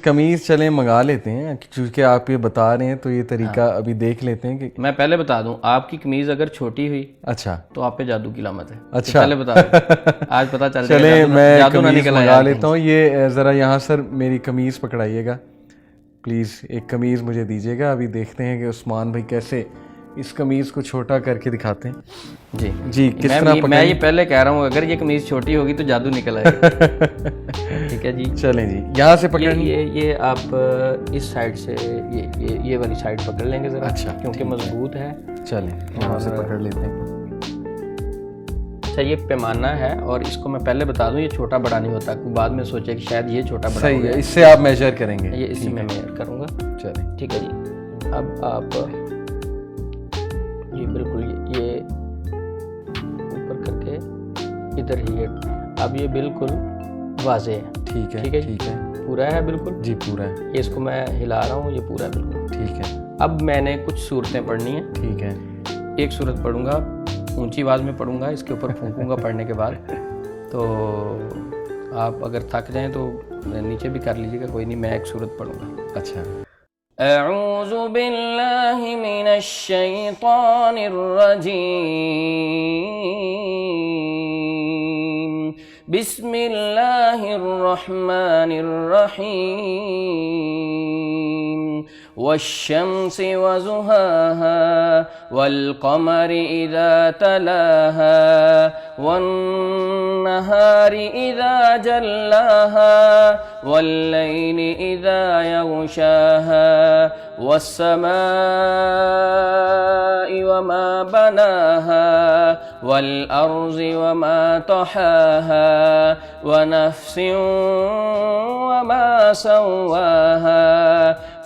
कमीज चलें मंगा लेते हैं, क्योंकि आप ये बता रहे हैं तो ये तरीका अभी देख लेते हैं कि मैं पहले बता दूं, आपकी कमीज अगर छोटी हुई अच्छा तो आप पे जादू की लामत है। अच्छा, पहले बता दूं, आज पता चल जाएगा। चले मैं जादू ना कमीज निकल मंगा आया लेता हूँ। ये ज़रा यहाँ सर मेरी कमीज़ पकड़ाइएगा प्लीज़, एक कमीज़ मुझे दीजिएगा। अभी देखते हैं कि उस्मान भाई कैसे इस कमीज़ को छोटा करके दिखाते हैं। जी जी, किस तरह मैं ये पहले कह रहा हूँ, अगर ये कमीज छोटी होगी तो जादू निकल आएगा। ठीक है जी, चलें जी, यहाँ से पकड़ ये आप इस साइड से ये वाली साइड पकड़ लेंगे जरा। अच्छा, क्योंकि मजबूत है। चलें यहाँ से पकड़ लेते हैं। अच्छा, ये पैमाना है और इसको मैं पहले बता दूं, ये छोटा बड़ा नहीं होता, बाद में सोचे कि शायद ये छोटा बड़ा सही है, इससे आप मेजर करेंगे। ये इससे मैं मेजर करूंगा। चलें ठीक है जी। अब आप ये बिल्कुल ये ऊपर करके इधर ही है। अब ये बिल्कुल वाज़े है। ठीक है, ठीक है, ठीक है, पूरा है बिल्कुल जी पूरा है। ये इसको मैं हिला रहा हूँ, ये पूरा है बिल्कुल। ठीक है, अब मैंने कुछ सूरतें पढ़नी है। ठीक है, एक सूरत पढ़ूंगा, ऊंची आवाज़ में पढ़ूंगा, इसके ऊपर फूंकूंगा पढ़ने के बाद। तो आप अगर थक जाएं तो नीचे भी कर लीजिएगा, कोई नहीं, मैं एक सूरत पढ़ूंगा। अच्छा। अऊज़ु बिल्लाहि मिनश शैतानिर रजीम, बिस्मिल्लाहिर रहमानिर रहीम, वश्शम्सि वज़ुहाहा, वल्क़मरि इज़ा तलाहा, वन्नहारि इज़ा जल्लाहा, वल्लैलि इज़ा यग़शाहा, वस्समाइ वमा बनाहा, वल्अर्ज़ि वमा तहाहा, वनफ्सिन वमा सव्वाहा,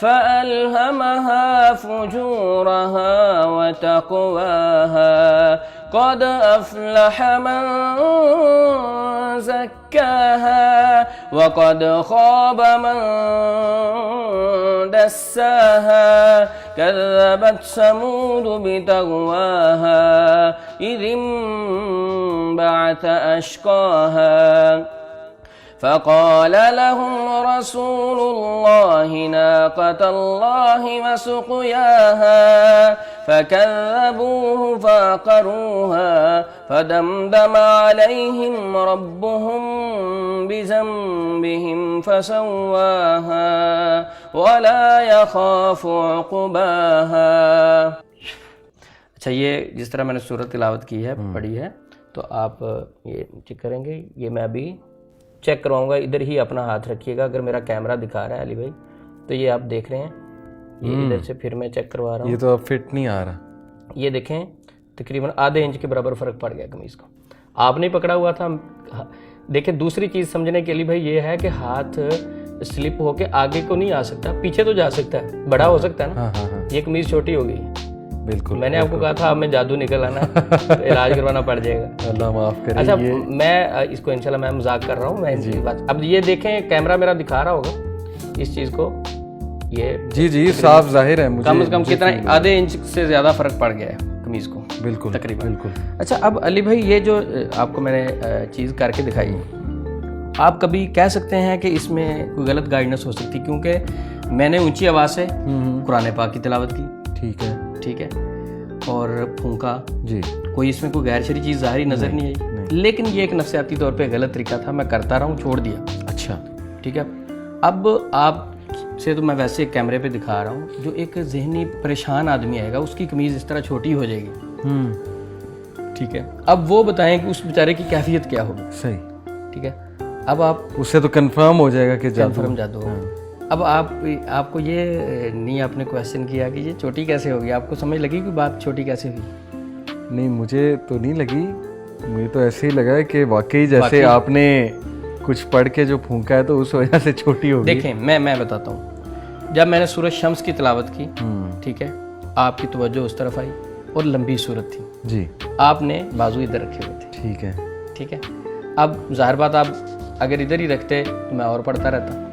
फ़अल्हमहा फ़ुजूरहा वतक़वाहा, क़द अफ़्लह मन ज़क्काहा, वक़द ख़ाब मन दस्साहा, कज़्ज़बत समूद बितग़वाहा, इज़ इंबअथ अश्क़ाहा, फ़क़ाल लहुम रसूलुल्लाहि नाक़तल्लाहि वसुक़याहा, फ़कज़्ज़बूहु फ़अक़रूहा, फ़दमदम अलैहिम रब्बुहुम बिज़ंबिहिम फ़सव्वाहा, वला यख़ाफ़ु उक़बाहा। अच्छा, ये जिस तरह मैंने सूरत तिलावत की है, पढ़ी है, तो आप ये चेक करेंगे। ये मैं अभी चेक करवाऊंगा, इधर ही अपना हाथ रखिएगा। अगर मेरा कैमरा दिखा रहा है अली भाई, तो ये आप देख रहे हैं, ये इधर से फिर मैं चेक करवा रहा हूँ। ये तो अब फिट नहीं आ रहा। ये देखें, तकरीबन आधे इंच के बराबर फ़र्क पड़ गया कमीज़ को। आपने पकड़ा हुआ था। देखिए, दूसरी चीज़ समझने के लिए भाई ये है कि हाथ स्लिप होके आगे को नहीं आ सकता, पीछे तो जा सकता है, बड़ा हो सकता है ना। हाँ, हाँ, हाँ। ये कमीज़ छोटी हो गई। बिल्कुल, मैंने आपको कहा था अब मैं जादू निकल आना, तो इलाज करवाना पड़ जाएगा। अल्लाह माफ़ करे। अच्छा, मैं इसको इंशाल्लाह मैं मजाक कर रहा हूँ, मैं इनकी बात। अब ये देखें, कैमरा मेरा दिखा रहा होगा इस चीज़ को, ये जी साफ जाहिर है, मुझे कम से कम कितना आधे इंच से ज़्यादा फ़र्क पड़ गया है कमीज़ को। बिल्कुल, तकरीबन। बिल्कुल। अच्छा, अब अली भाई, ये जो आपको मैंने चीज़ करके दिखाई, आप कभी कह सकते हैं कि इसमें कोई गलत गाइडेंस हो सकती, क्योंकि मैंने ऊंची आवाज़ से कुरान पाक की तिलावत की। ठीक है, ठीक है, और फूंका जी, कोई इसमें कोई गैर शरई चीज़ ज़ाहिर नज़र नहीं आई, लेकिन ये एक नफसियाती तौर पे गलत तरीका था, मैं करता रहा हूँ, छोड़ दिया। अच्छा, ठीक है। अब आप से तो मैं वैसे कैमरे पे दिखा रहा हूँ, जो एक जहनी परेशान आदमी आएगा, उसकी कमीज़ इस तरह छोटी हो जाएगी। ठीक है, अब वो बताएं कि उस बेचारे की कैफियत क्या होगी। सही, ठीक है। अब आप उससे तो कंफर्म हो जाएगा कि कंफर्म जादू। अब आपको ये नहीं आपने क्वेश्चन किया कि ये छोटी कैसे होगी, आपको समझ लगी कि बात छोटी कैसे हुई? नहीं, मुझे तो नहीं लगी, मुझे तो ऐसे ही लगा कि वाकई जैसे आपने कुछ पढ़ के जो फूंका है तो उस वजह से छोटी होगी। देखें, मैं बताता हूँ। जब मैंने सूरत शम्स की तिलावत की, ठीक है, आपकी तवज्जो उस तरफ आई और लंबी सूरत थी जी, आपने बाजू इधर रखे हुए थे। ठीक है, ठीक है। अब जाहिर बात, आप अगर इधर ही रखते तो मैं और पढ़ता रहता,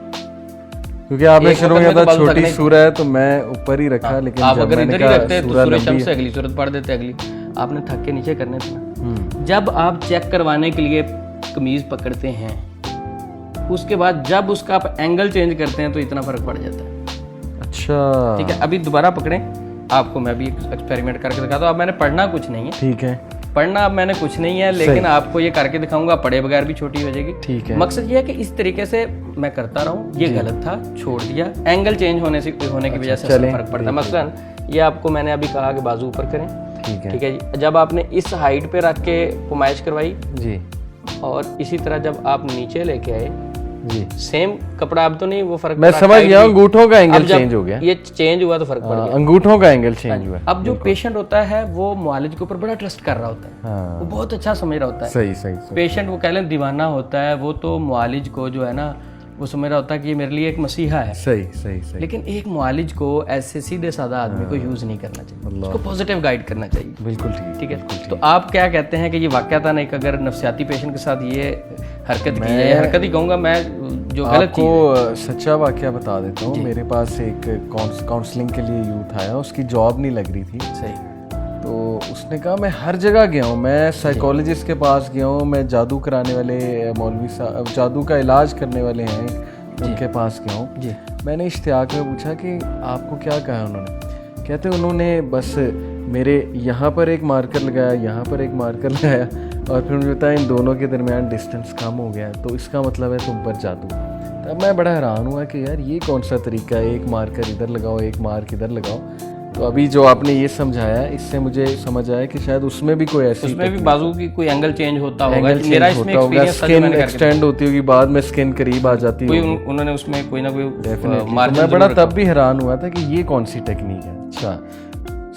क्योंकि आपने शुरू में कहा छोटी सूरत है तो मैं ऊपर ही रखा, लेकिन आप अगर इधर ही रखते तो सूरत शम्स से अगली सूरत पढ़ देते, अगली आपने थक के नीचे करने थे ना। जब आप चेक करवाने के लिए कमीज पकड़ते हैं उसके बाद जब उसका आप एंगल चेंज करते हैं तो इतना फर्क पड़ जाता है। अच्छा ठीक है, अभी दोबारा पकड़ें, आपको मैं भी एक्सपेरिमेंट करके दिखाता हूँ। अब मैंने पढ़ना कुछ नहीं है, ठीक है, पढ़ना अब मैंने कुछ नहीं है, लेकिन आपको ये करके दिखाऊंगा, पढ़े बगैर भी छोटी हो जाएगी। ठीक है। मकसद ये है कि इस तरीके से मैं करता रहूं, ये गलत था, छोड़ दिया, एंगल चेंज होने की वजह से असर फर्क पड़ता है। मसलन ये आपको मैंने अभी कहा कि बाजू ऊपर करें, ठीक है जी। जब आपने इस हाइट पे रख के पुमाइश करवाई जी, और इसी तरह जब आप नीचे लेके आए जी, सेम कपड़ा, अब तो नहीं वो फर्क, मैं समझ गया, अंगूठों का एंगल चेंज हो गया, ये चेंज हुआ तो फर्क पड़ गया, अंगूठों का एंगल चेंज हुआ। अब जो पेशेंट होता है वो मुआलिज के ऊपर बड़ा ट्रस्ट कर रहा होता है, वो बहुत अच्छा समझ रहा होता है। सही सही। पेशेंट वो कह लें दीवाना होता है, वो तो मुआलिज को जो है ना वो समझ रहा होता है कि ये मेरे लिए एक मसीहा है। सही सही सही। लेकिन एक मुआलिज को ऐसे सीधे साधा आदमी को यूज नहीं करना चाहिए, उसको पॉजिटिव गाइड करना चाहिए। बिल्कुल ठीक है। तो आप क्या कहते हैं कि ये वाकयातन एक अगर नफ्सियाती पेशेंट के साथ ये हरकत की जाए, हरकत ही कहूंगा मैं, जो गलत चीज़ है, सच्चा वाकया बता देता हूँ। मेरे पास एक काउंसलिंग के लिए यूथ आया, उसकी जॉब नहीं लग रही थी। सही। तो उसने कहा मैं हर जगह गया हूँ, मैं साइकोलॉजिस्ट के पास गया हूँ, मैं जादू कराने वाले मौलवी साहब, जादू का इलाज करने वाले हैं, उनके पास गया हूँ जी। मैंने इश्तियाक में पूछा कि आपको क्या कहा उन्होंने? कहते उन्होंने बस मेरे यहाँ पर एक मार्कर लगाया, यहाँ पर एक मार्कर लगाया, और फिर मुझे बताया इन दोनों के दरमियान डिस्टेंस कम हो गया, तो इसका मतलब है तुम पर जादू। तब मैं बड़ा हैरान हुआ कि यार ये कौन सा तरीका है, एक मार्कर इधर लगाओ, एक मार्क इधर लगाओ। तो अभी जो आपने ये समझाया, इससे मुझे समझ आया कि शायद उसमें भी कोई ऐसी, उसमें भी बाजू की कोई एंगल चेंज होता होगा, मेरा इसमें एक्सपीरियंस था, स्किन एक्सटेंड होती होगी, बाद में स्किन करीब आ जाती है, उन्होंने उसमें कोई ना कोई मार्जिन। मैं बड़ा तब भी हैरान हुआ था कि ये कौन सी टेक्निक है। अच्छा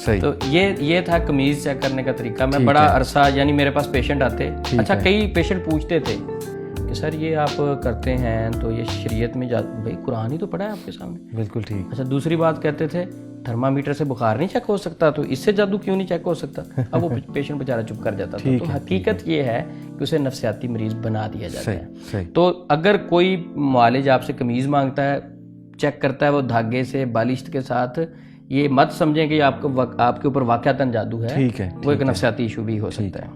सही। तो ये था कमीज चेक करने का तरीका। मैं बड़ा अरसा, यानी मेरे पास पेशेंट आते, अच्छा कई पेशेंट पूछते थे कि सर ये आप करते हैं तो ये शरीयत में भाई कुरान ही तो पढ़ा है आपके सामने। बिल्कुल ठीक। अच्छा दूसरी बात कहते थे थर्मामीटर से बुखार नहीं चेक हो सकता, तो इससे जादू क्यों नहीं चेक हो सकता? अब वो पेशेंट बेचारा चुप कर जाता था। तो हकीकत ये है कि उसे नफ्सियाती मरीज बना दिया जाता है। तो अगर कोई मुआलिज आपसे कमीज मांगता है, चेक करता है वो धागे से बालिश्त के साथ, ये मत समझें कि आपके ऊपर वाकयातन जादू है, वो एक नफ्सियाती इशू भी हो सकता है।